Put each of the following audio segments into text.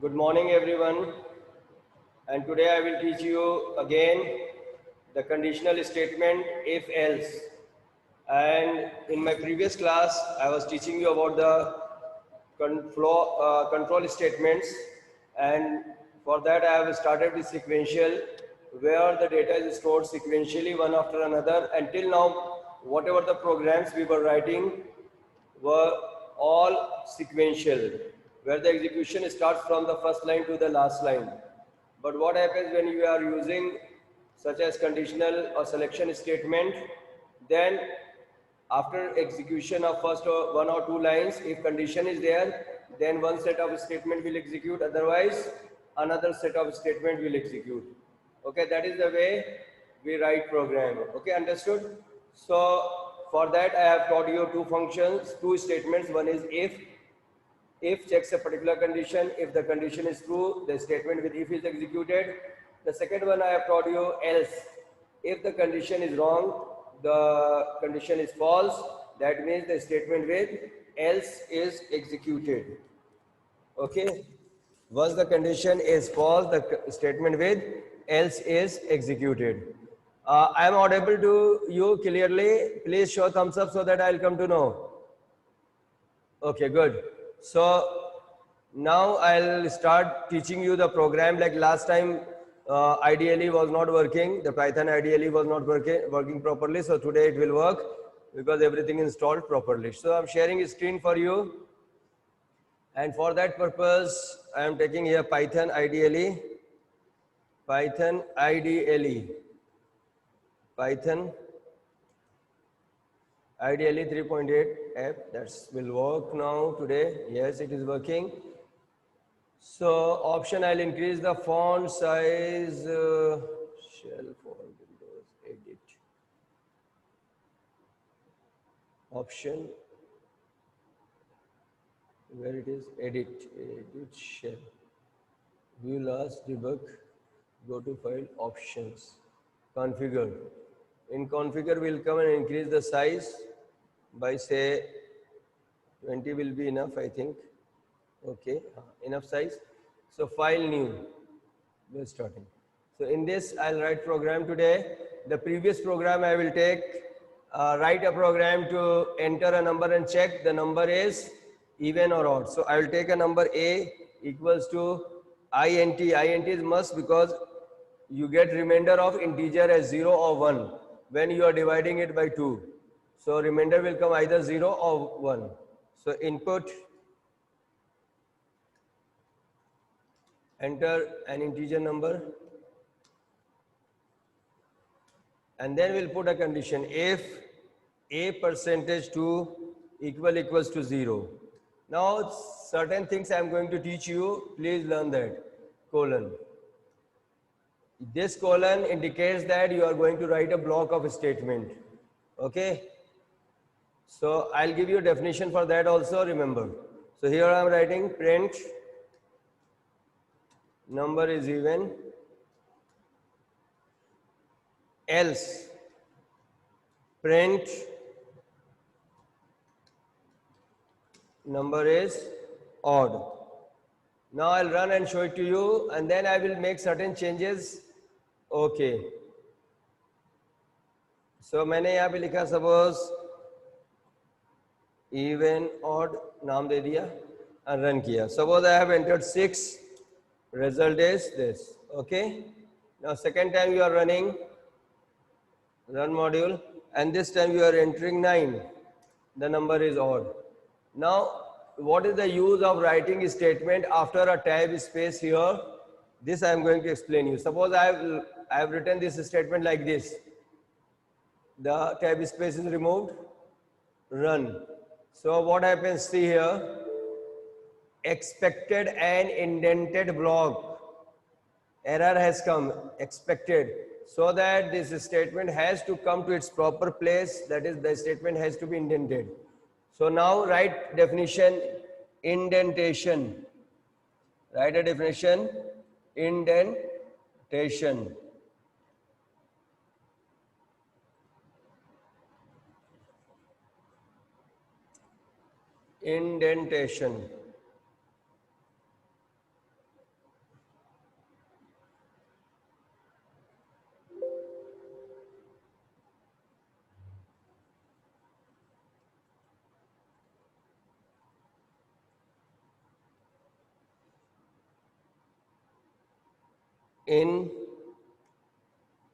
Good morning, everyone. And today I will teach you again the conditional statement if else. And in my previous class, I was teaching you about the control statements. And for that, I have started with sequential, where the data is stored sequentially one after another. Until now, whatever the programs we were writing were all sequential, where the execution starts from the first line to the last line. But what happens when you are using such as conditional or selection statement, then after execution of first or one or two lines, if condition is there, then one set of statement will execute, otherwise another set of statement will execute. Okay, that is the way we write program. Okay, understood? So for that I have taught you two functions, two statements. One is if checks a particular condition. If the condition is true, the statement with if is executed. The second one I have taught you else. If the condition is wrong, the condition is false, that means the statement with else is executed. Okay. Once the condition is false, the statement with else is executed. I am audible to you clearly. Please show thumbs up so that I'll come to know. Okay, good. So now I'll start teaching you the program. Like last time, ideally was not working. The Python ideally was not working properly. So today it will work because everything installed properly. So I'm sharing a screen for you. And for that purpose, I am taking here Python ideally. Python ideally. Python ideally 3.8 app. That will work now today. Yes, it is working. So option, I'll increase the font size, shell for Windows, edit. Option, where it is, edit shell. View last, debug, go to file, options, configure. In configure, we'll come and increase the size by say 20 will be enough, I think. Okay, enough size. So file new, we're starting. So in this, I'll write program today. The previous program I will take, write a program to enter a number and check the number is even or odd. So I will take a number A equals to int. Int is must because you get remainder of integer as 0 or 1 when you are dividing it by 2. So remainder will come either 0 or 1. So input, enter an integer number, and then we'll put a condition if a percentage 2 equals to 0. Now certain things I'm going to teach you, please learn that. Colon. This colon indicates that you are going to write a block of a statement. Okay. So I'll give you a definition for that also, remember. So here I'm writing print number is even, else print number is odd. Now I'll run and show it to you, and then I will make certain changes. Okay. So मैंने यहाँ पे लिखा suppose even odd नाम दे दिया and run किया. Suppose I have entered 6, result is this. Okay. Now second time you are running, run module, and this time you are entering 9. The number is odd. Now what is the use of writing a statement after a tab space here? This I am going to explain you. Suppose I have written this statement like this. The tab space is removed, run. So what happens, see here, expected an indented block. Error has come, expected. So that this statement has to come to its proper place, that is the statement has to be indented. So now write definition, indentation. Write a definition, indentation. Indentation.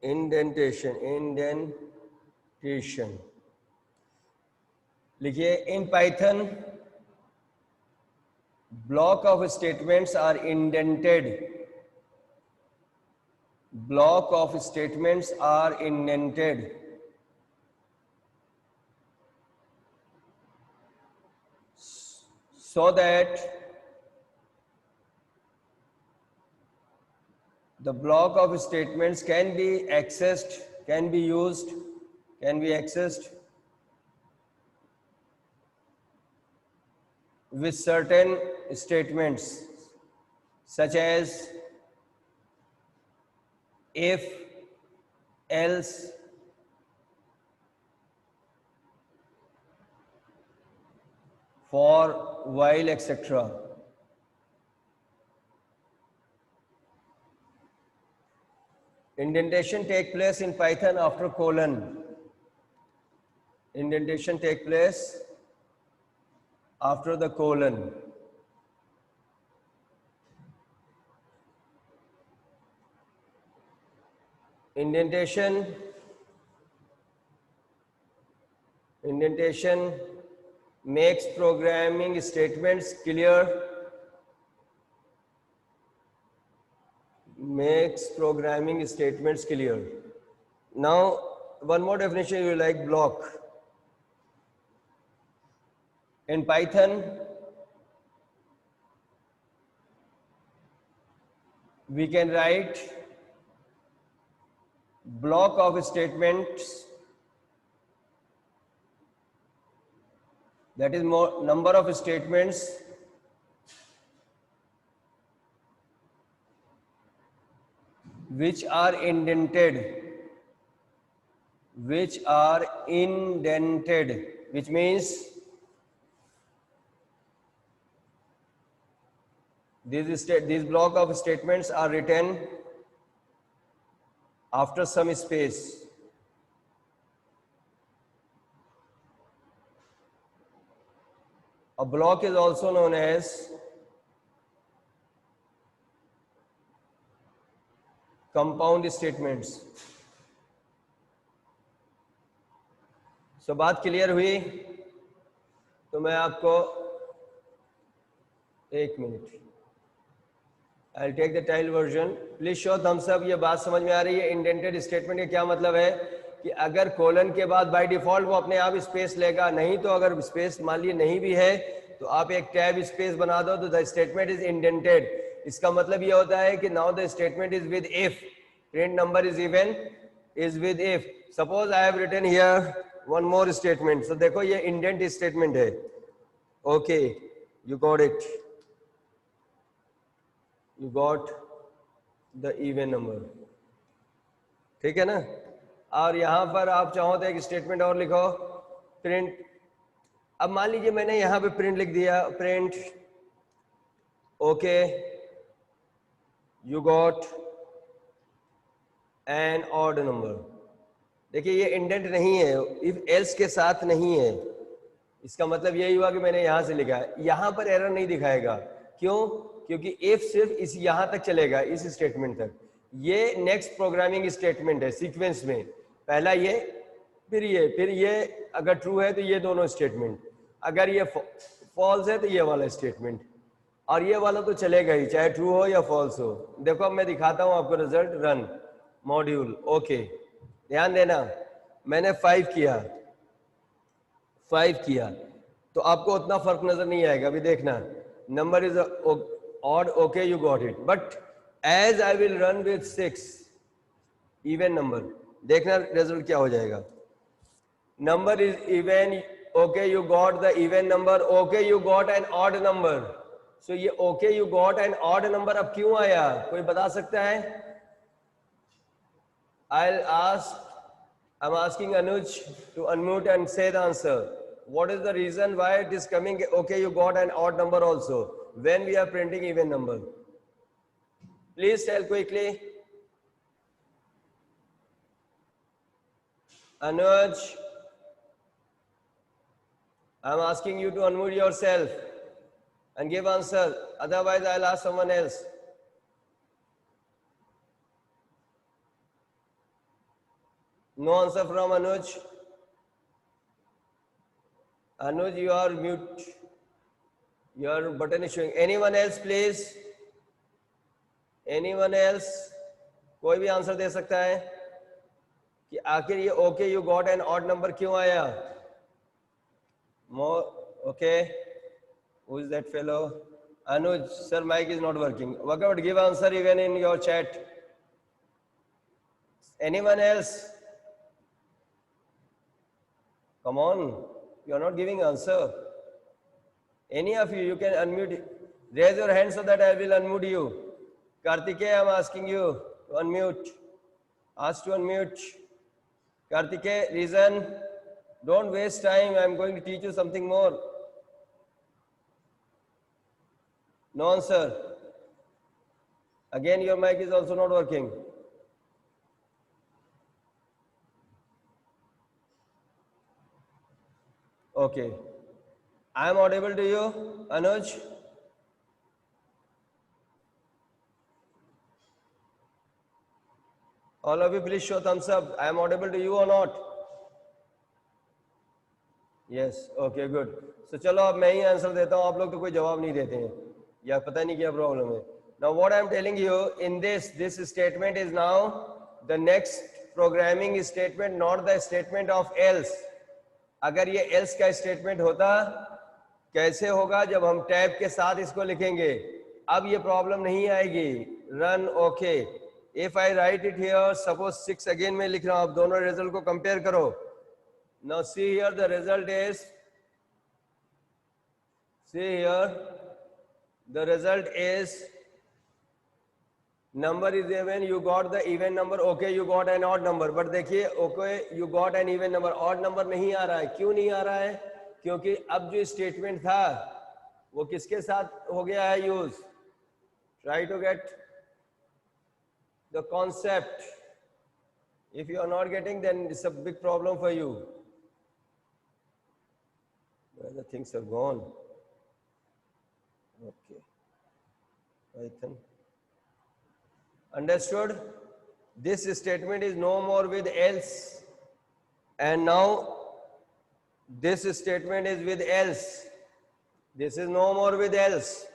indentation लिखिए in Python block of statements are indented. Block of statements are indented. So that the block of statements can be accessed, can be used, can be accessed with certain statements such as if, else, for, while, etc. Indentation take place in Python after colon. Indentation take place after the colon. Indentation makes programming statements clear. Makes programming statements clear. Now, one more definition you like block. In Python, we can write block of statements, that is more number of statements which are indented, which means these block of statements are written after some space. A block is also known as compound statements. So बात clear हुई? तो मैं आपको एक minute, I'll take the tile version. Please show thumbs up. ये बात समझ में आ रही है? इंडेंटेड स्टेटमेंट का क्या मतलब है कि अगर कोलन के बाद बाय डिफॉल्ट वो अपने आप स्पेस लेगा, नहीं तो अगर स्पेस मान लीजिए नहीं भी है तो आप एक टैब स्पेस बना दो तो द स्टेटमेंट इज इंडेंटेड. इसका मतलब ये होता है कि now the statement is with if, print number is even is with if. Suppose I have written here one more statement. So देखो ये इंडेंट स्टेटमेंट है. Okay, you got it. You got the even number. ठीक है ना? और यहां पर आप चाहो तो एक स्टेटमेंट और लिखो, प्रिंट. अब मान लीजिए मैंने यहां पे प्रिंट लिख दिया, print okay you got an odd number. देखिए ये इंडेंट नहीं है, इफ एल्स के साथ नहीं है. इसका मतलब यही हुआ कि मैंने यहां से लिखा है. यहां पर एरर नहीं दिखाएगा. क्यों? क्योंकि इफ सिर्फ इस यहां तक चलेगा, इस स्टेटमेंट तक. ये नेक्स्ट प्रोग्रामिंग स्टेटमेंट है सीक्वेंस में. पहला ये, फिर ये अगर ट्रू है तो ये दोनों स्टेटमेंट, अगर ये फॉल्स है तो ये वाला स्टेटमेंट, और ये वाला तो चलेगा ही चाहे ट्रू हो या फॉल्स हो. देखो अब मैं दिखाता हूं आपको रिजल्ट. Run module. ओके, ध्यान देना, मैंने 5 किया तो आपको उतना फर्क नजर नहीं आएगा. अभी देखना, number is odd, okay, you got it. But as I will run with 6 even number, देखना रिजल्ट क्या हो जाएगा. Number is even, okay, you got the even number, okay, you got an odd number. So ये okay, you got an odd number अब क्यों आया, कोई बता सकता है? I'm asking Anuj to unmute and say the answer. What is the reason why it is coming okay, you got an odd number also when we are printing even number? Please tell quickly. Anuj, I'm asking you to unmute yourself and give answer. Otherwise, I'll ask someone else. No answer from Anuj. Anuj, you are mute. Your button is showing. Anyone else, please? Anyone else? कोई भी answer दे सकता है कि आखिर ये okay you got an odd number क्यों आया? More, okay. Who is that fellow? Anuj, sir, mic is not working. Work out, give answer even in your chat. Anyone else? Come on, you are not giving answer. Any of you, you can unmute. Raise your hand so that I will unmute you. Kartikeya, I am asking you to unmute. Ask to unmute. Kartikeya, reason. Don't waste time. I am going to teach you something more. No answer. Again, your mic is also not working. Okay. I am audible to you, Anuj? All of you, please show thumbs up. I am audible to you or not? Yes. Okay, good. So चलो अब मैं ही answer देता हूँ, आप लोग तो कोई जवाब नहीं देते हैं या पता नहीं क्या प्रॉब्लम है. Now what I am telling you in this statement is now the next programming statement, not the statement of else. अगर ये else का statement होता कैसे होगा जब हम टैब के साथ इसको लिखेंगे. अब ये प्रॉब्लम नहीं आएगी. Run okay. If I write it here, suppose 6 again मैं लिख रहा हूं, आप दोनों रिजल्ट को कंपेयर करो. Now see here the result is, see here the result is number is even, you got the even number, okay you got an odd number. but देखिए okay you got an even number, odd number नहीं आ रहा है. क्यों नहीं आ रहा है? क्योंकि अब जो स्टेटमेंट था वो किसके साथ हो गया है use. try to get the concept. If you are not getting, then it's a big problem for you. Where the things are gone. Okay, Python. Understood? This statement is no more with else, and now this statement is with else. This is no more with else.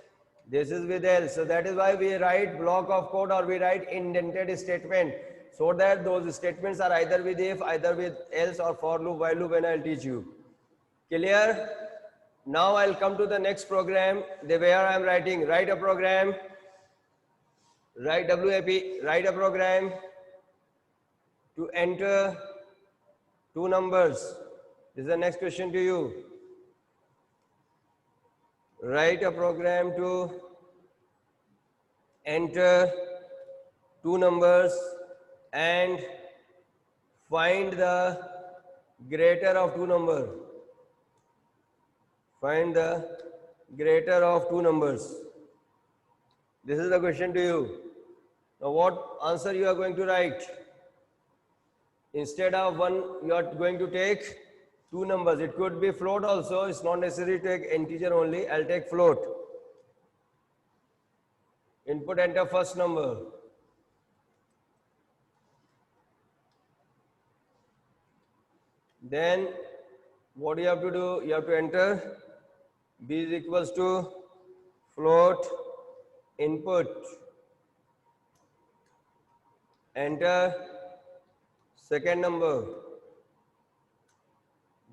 This is with else. So that is why we write block of code or we write indented statement, so that those statements are either with if, either with else, or for loop, while loop, when I'll teach you. Clear? Now I'll come to the next program, where I am writing. Write a program. Write WAP, write a program to enter two numbers. This is the next question to you. Write a program to enter two numbers and find the greater of two numbers. Find the greater of two numbers. This is the question to you. Now what answer you are going to write? Instead of one, you are going to take two numbers. It could be float also. It's not necessary to take integer only. I'll take float. Input, enter first number. Then what you have to do? You have to enter b is equals to float input, enter second number.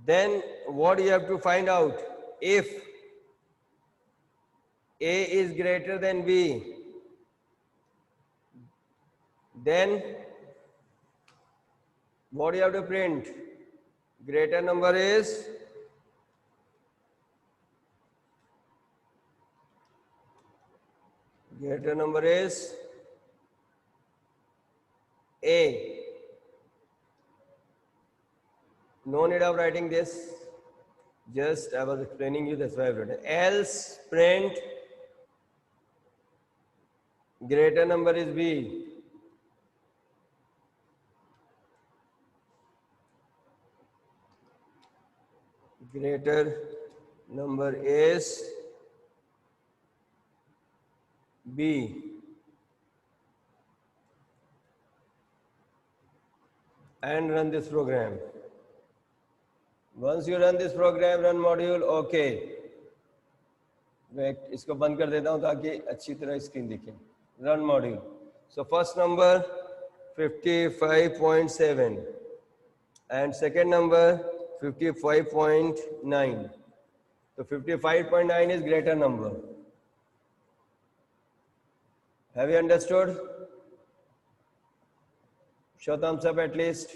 Then what you have to find out? If a is greater than b, then what you have to print? Greater number is a. No need of writing this. Just I was explaining you, that's why I wrote it. Else print greater number is b. Greater number is b. and run this program. Once you run this program, run module, okay. Wait, इसको बंद कर देता हूँ ताकि अच्छी तरह screen दिखे. Run module. So first number 55.7 and second number 55.9. So 55.9 is greater number. Have you understood? Show thumbs up at least.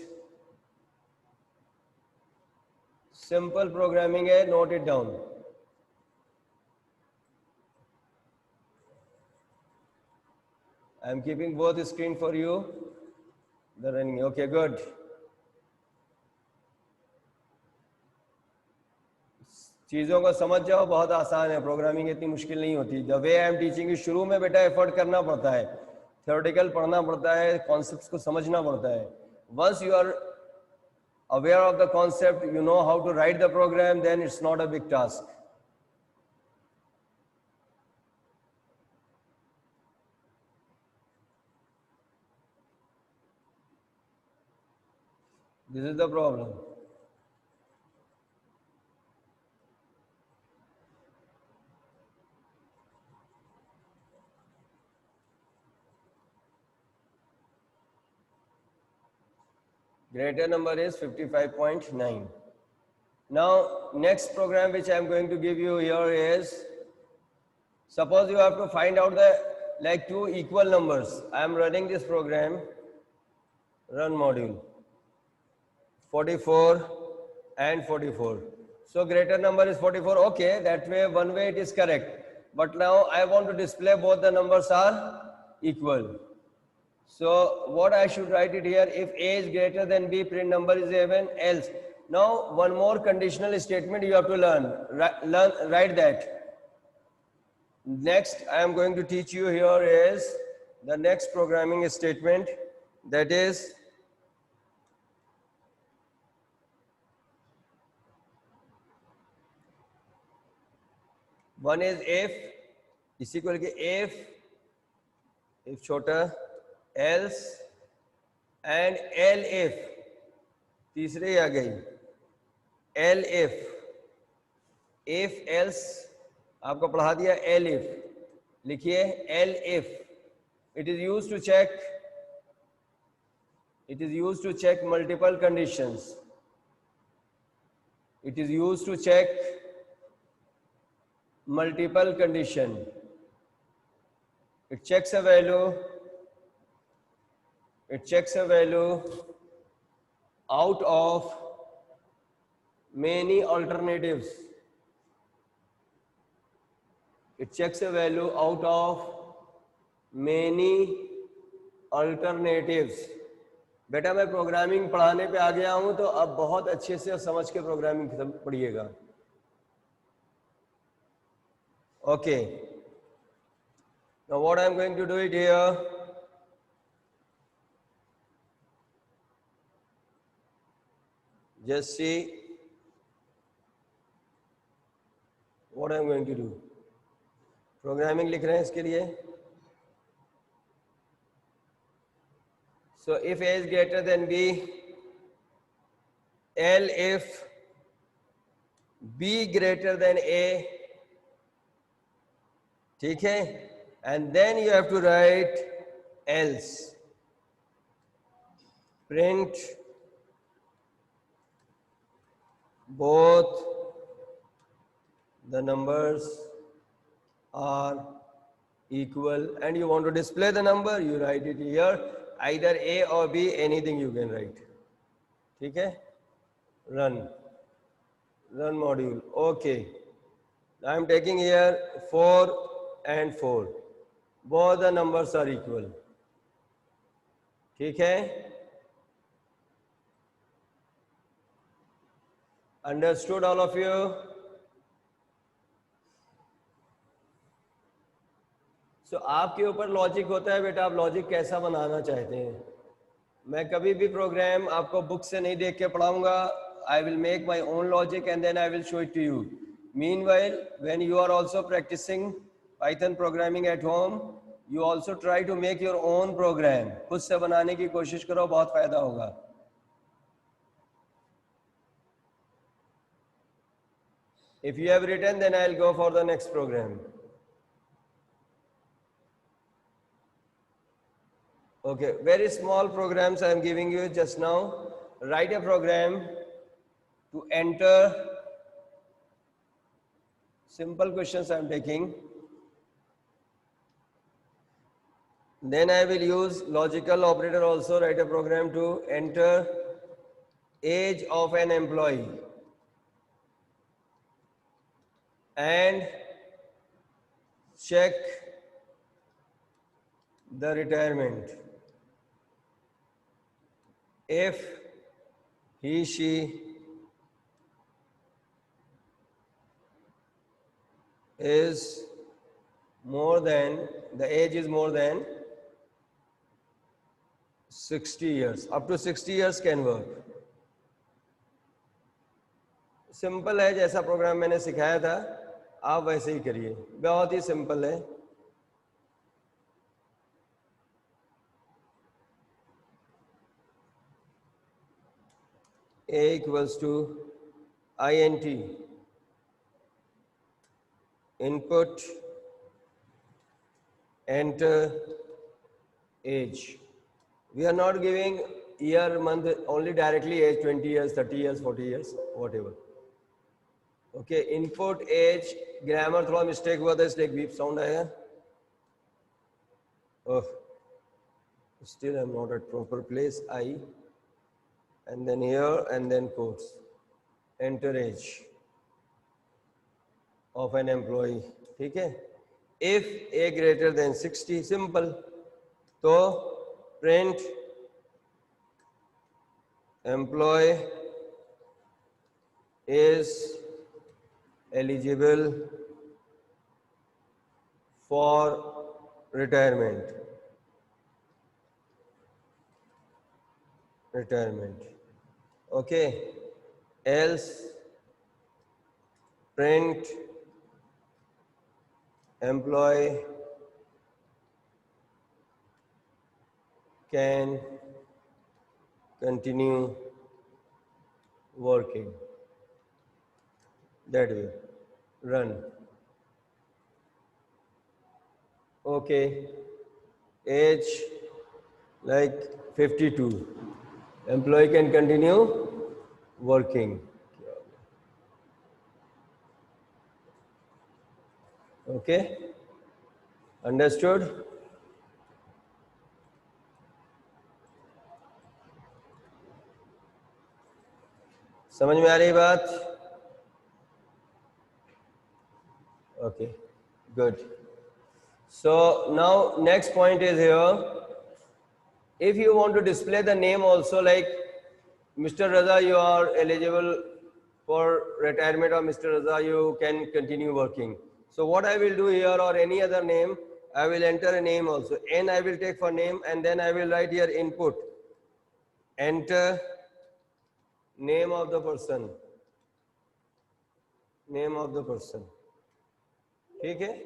Simple programming है, note it down. I am keeping both the screen for you. The running. Okay, good. चीज़ों को समझ जाओ, बहुत आसान है. Programming इतनी मुश्किल नहीं होती. The way I am teaching you, शुरू में बेटा एफर्ट करना पड़ता है, थ्योरेटिकल पढ़ना पड़ता है, कॉन्सेप्ट्स को समझना पड़ता है. Once you are aware of the concept, you know how to write the program, then it's not a big task. This is the problem. Greater number is 55.9. Now, next program which I am going to give you here is, suppose you have to find out the like two equal numbers. I am running this program, run module, 44 and 44. So greater number is 44. Okay, that way, one way it is correct. But now I want to display both the numbers are equal. So what I should write it here, if A is greater than B, print number is even, else. Now one more conditional statement you have to learn. Write that. Next I am going to teach you here is the next programming statement, that is one is if is equal to if छोटा, else and elif. तीसरे आ गई elif. if else आपको पढ़ा दिया elif. लिखिए elif. It is used to check. It is used to check multiple conditions. It is used to check multiple condition. It checks a value. It checks a value out of many alternatives. It checks a value out of many alternatives. बेटा मैं programming पढ़ाने पे आ गया हूं, तो अब बहुत अच्छे से समझ के प्रोग्रामिंग पढ़िएगा. Okay. Now what I am going to do it here. Just see what I am going to do. Programming लिख रहे हैं इसके लिए. So if A is greater than B, L if B greater than A, ठीक है, and then you have to write else. Print both the numbers are equal, and you want to display the number, you write it here, either A or B, anything you can write. ठीक है, run module. Okay, I am taking here 4 and 4, both the numbers are equal. ठीक है, understood all of you? So आपके ऊपर logic होता है बेटा, आप लॉजिक कैसा बनाना चाहते हैं. मैं कभी भी प्रोग्राम आपको बुक से नहीं देख के पढ़ाऊंगा. I will make my own logic and then I will show it to you. Meanwhile, when you are also practicing Python programming at home, you also try to make your own program. खुद से बनाने की कोशिश करो, बहुत फायदा होगा. If you have written, then I'll go for the next program. Okay, very small programs I am giving you just now. Write a program to enter simple questions I am taking. Then I will use logical operator also, write a program to enter age of an employee and check the retirement. If she is more than, the age is more than 60 years, up to 60 years can work. Simple है, जैसा programme मैंने सिखाया था आप वैसे ही करिए, बहुत ही simple है. A equals to int input enter age. We are not giving year, month, only directly age, 20 years, 30 years, 40 years, whatever. Okay, input age, grammar थोड़ा मिस्टेक हुआ था इसलिए एक बीप साउंड आया. Oh, still I'm not at proper place. I, and then here, and then quotes. Enter age of an employee. ठीक है? If a greater than 60, simple. तो print employee is eligible for retirement. Okay. Else print employee can continue working. That way. Run. Okay. Age like 52. Employee can continue working. Okay. Understood? समझ में आ रही बात? Okay, good. So now next point is here. If you want to display the name also, like Mr. Raza, you are eligible for retirement, or Mr. Raza, you can continue working. So what I will do here, or any other name, I will enter a name also. N I will take for name, and then I will write here input. Enter name of the person. Name of the person. Okay?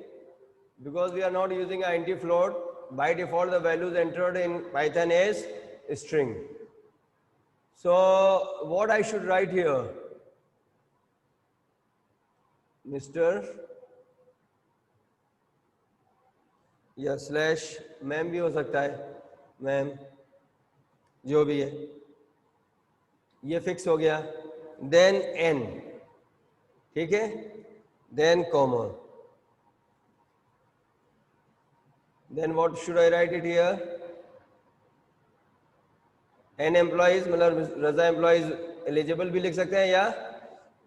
Because we are not using int float, by default the values entered in Python is string. So what I should write here? Mr. या slash ma'am भी हो सकता है, ma'am जो भी है, ये fix हो गया. देन एन, ठीक है, then comma. Then what should I write it here? An employees, मतलब रजा एम्प्लॉइज एलिजिबल भी लिख सकते हैं, या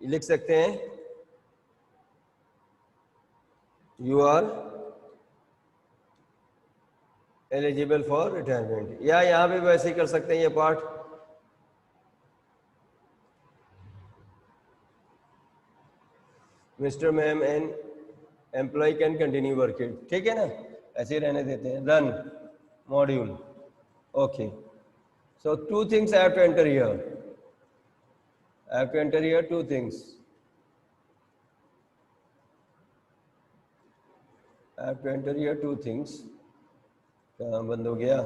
लिख सकते हैं you are eligible for retirement, या यहाँ पे वैसे ही कर सकते हैं ये part. Mister ma'am and employ can continue working, ठीक है ना, ऐसे ही रहने देते हैं. Run module. Okay, so two things I have to enter here. I have to enter here two things. I have to enter here two things. कहाँ बंद हो गया?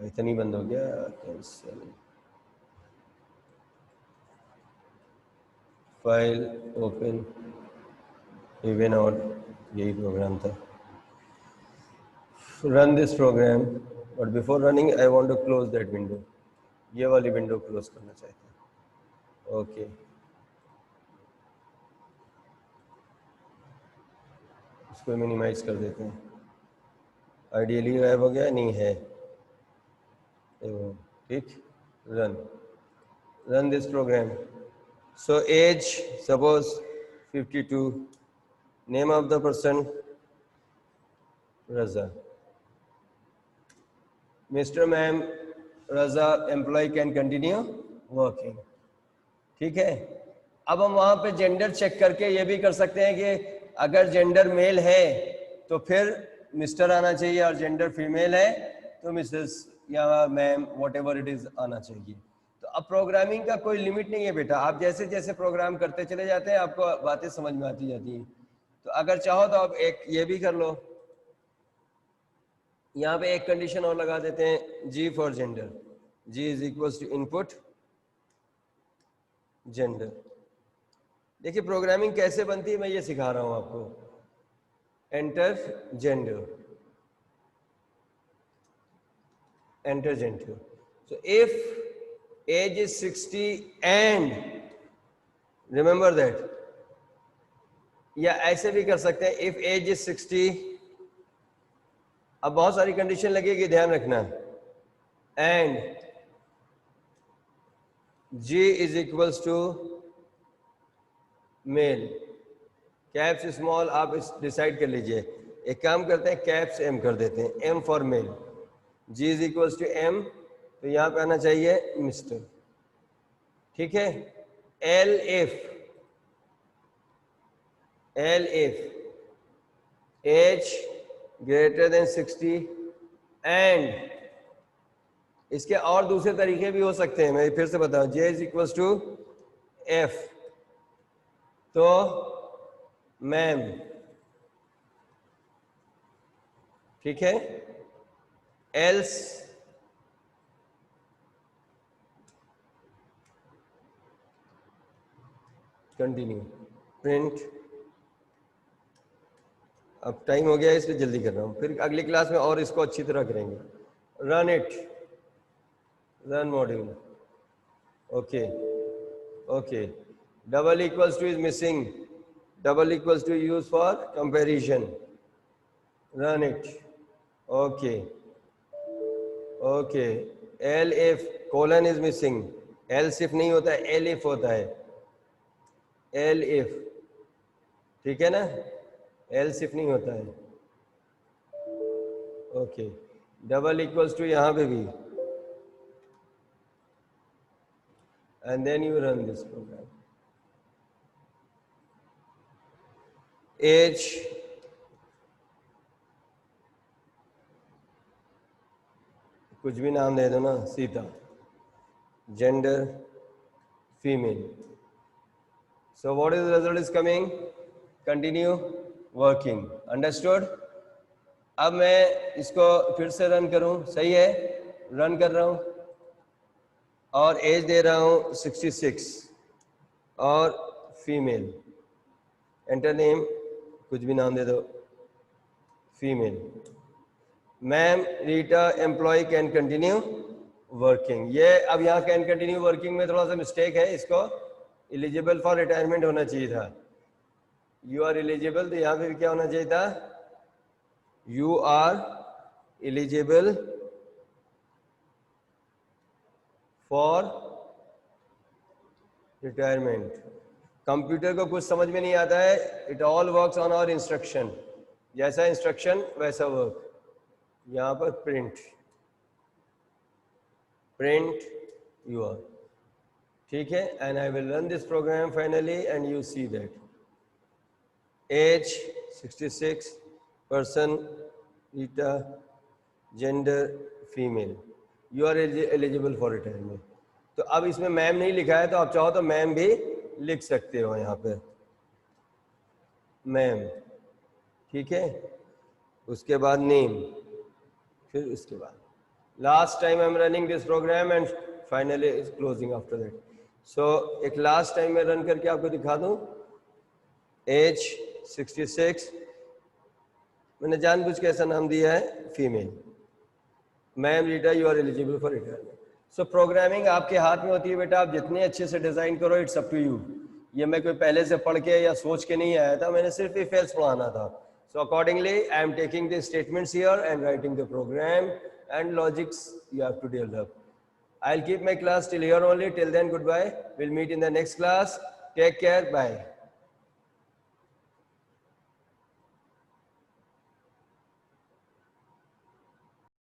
इतनी बंद हो गया. Cancel. File open even out, यही प्रोग्राम था. Run this program, but before running I want to close that window. ये वाली विंडो क्लोज करना चाहता हूँ. ओके, इसको मिनिमाइज कर देते हैं. आइडियली गायब हो गया, नहीं है. ठीक. Run this program. So age suppose 52, name of the person Raza. Mister ma'am Raza employ can continue working. ठीक है. अब हम वहां पे जेंडर चेक करके ये भी कर सकते हैं कि अगर जेंडर मेल है तो फिर मिस्टर आना चाहिए, और जेंडर फीमेल है तो मिसेस या ma'am what ever it is आना चाहिए. तो अब प्रोग्रामिंग का कोई लिमिट नहीं है बेटा, आप जैसे जैसे प्रोग्राम करते चले जाते हैं आपको बातें समझ में आती जाती हैं. तो अगर चाहो तो आप एक ये भी कर लो. यहाँ पे एक कंडीशन और लगा देते हैं, G for gender. G is equal to input gender. देखिए प्रोग्रामिंग कैसे बनती है मैं ये सिखा रहा हूं आपको. Enter gender, enter gender. So if age is 60 and remember that, या ऐसे भी कर सकते हैं इफ एज इज 60. अब बहुत सारी कंडीशन लगेगी, ध्यान रखना. And G is equals to male. Caps small आप डिसाइड कर लीजिए. एक काम करते हैं, कैप्स एम कर देते हैं, M for male. G is equals to M, तो यहां पे आना चाहिए मिस्टर. ठीक है. L if age greater than 60 and, इसके और दूसरे तरीके भी हो सकते हैं, मैं फिर से बताऊं. जे इज इक्वल्स टू एफ, तो मैम. ठीक है. Else continue. प्रिंट. अब टाइम हो गया है इसलिए जल्दी कर रहा हूं, फिर अगली क्लास में और इसको अच्छी तरह करेंगे. Run it, run module. Okay okay. Double equals to is missing. Double equals to use for comparison. Run it. Okay okay. L if colon is missing. Elsif नहीं होता है, एल इफ होता है. एल इफ, ठीक है ना. L सिफ नहीं होता है. ओके. डबल इक्वल्स टू यहां पे भी. and then you run this program. Age कुछ भी नाम दे दो ना, Sita. Gender female. So what is the result is coming? Continue working. Understood? अब मैं इसको फिर से रन करूं, सही है. रन कर रहा हूं और एज दे रहा हूं 66 और फीमेल. एंटर नेम, कुछ भी नाम दे दो, female. Ma'am Rita employ can continue working. ये अब यहाँ कैन कंटिन्यू वर्किंग में थोड़ा सा मिस्टेक है, इसको एलिजिबल फॉर रिटायरमेंट होना चाहिए था. यू आर एलिजिबल, तो यहाँ पे क्या होना चाहिए था, you are eligible for retirement. Computer को कुछ समझ में नहीं आता है, it all works on our instruction. जैसा इंस्ट्रक्शन वैसा वर्क. यहां पर प्रिंट यू आर. ठीक है. And I will run this program finally and you see that age 66, person Rita, gender female, you are eligible for retirement. तो अब इसमें ma'am नहीं लिखा है, तो आप चाहो तो मैम भी लिख सकते हो यहाँ पे, मैम. ठीक है. उसके बाद नेम, फिर उसके बाद last time I am running this program and finally is closing after that. एक लास्ट टाइम में रन करके आपको दिखा दूं। एज 66, मैंने जानबूझ के ऐसा नाम दिया है female. Ma'am Rita you are eligible for retirement. So programming आपके हाथ में होती है बेटा, आप जितने अच्छे से डिजाइन करो, इट्स अप टू यू। ये मैं कोई पहले से पढ़ के या सोच के नहीं आया था, मैंने सिर्फ इफ एल्स पढ़ाना था। So accordingly I am taking the statements here and writing the program and logics you have to develop. I'll keep my class till here only. Till then, goodbye. We'll meet in the next class. Take care. Bye.